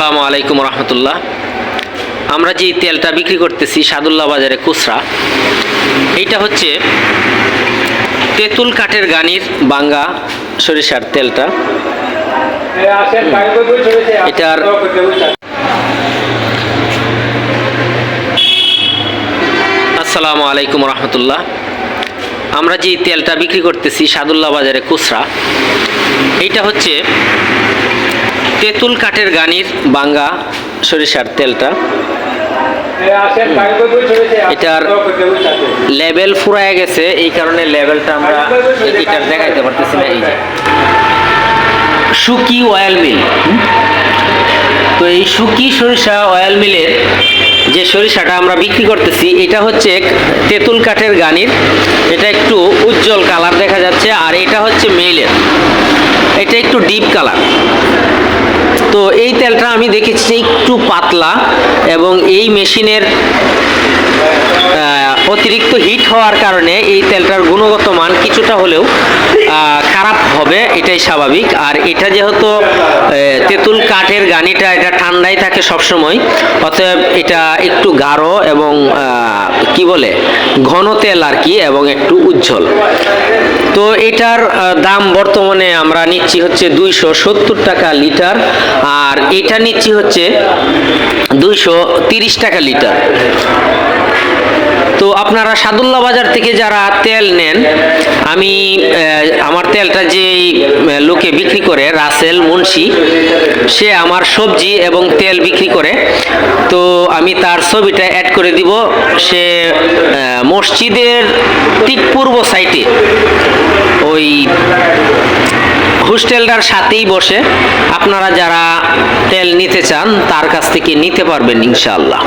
আসসালামু আলাইকুম রহমতুল্লাহ। আমরা যে তেলটা বিক্রি করতেছি সাদুল্লাহ বাজারে খুচরা, এইটা হচ্ছে তেঁতুল কাঠের গানির বাঙ্গা সরিষার তেলটা। এটার আসসালামু আলাইকুম রহমতুল্লাহ। আমরা যে তেলটা বিক্রি করতেছি সাদুল্লাহ বাজারে খুচরা, এইটা হচ্ছে তেঁতুল কাঠের গানির বাঙ্গা সরিষার তেলটা। এটার লেবেল ফুরায় গেছে, এই কারণে লেবেলটা আমরা এটার দেখাইতে পারতেছি না। এই যে সুকি অয়েল মিল, তো এই সুকি সরিষা অয়েল মিলের যে সরিষাটা আমরা বিক্রি করতেছি এটা হচ্ছে তেঁতুল কাঠের গানির। এটা একটু উজ্জ্বল কালার দেখা যাচ্ছে, আর এটা হচ্ছে মেইলের, এটা একটু ডিপ কালার। তো এই তেলটা আমি দেখেছি একটু পাতলা, এবং এই মেশিনের অতিরিক্ত হিট হওয়ার কারণে এই তেলটার গুণগত মান কিছুটা হলেও খারাপ হবে, এটাই স্বাভাবিক। আর এটা যেহেতু তেঁতুল কাঠের গানিটা, এটা ঠান্ডায় থাকে সবসময়, অতএব এটা একটু গাঢ় এবং কি বলে ঘন তেল আর কি, এবং একটু উজ্জ্বল। তো এটার দাম বর্তমানে আমরা নিচ্ছি হচ্ছে 270 টাকা লিটার, আর এটা নিচ্ছি হচ্ছে 230 টাকা লিটার। তো আপনারা সাদুল্লাহ বাজার থেকে যারা তেল নেন, আমি আমার তেলটা যে লোকে বিক্রি করে রাসেল মুন্সি, সে আমার সবজি এবং তেল বিক্রি করে, তো আমি তার ছবিটা অ্যাড করে দিব। সে মসজিদের ঠিক পূর্ব সাইডে ওই হোস্টেলটার সাথেই বসে। আপনারা যারা তেল নিতে চান তার কাছ থেকে নিতে পারবেন ইনশাআল্লাহ।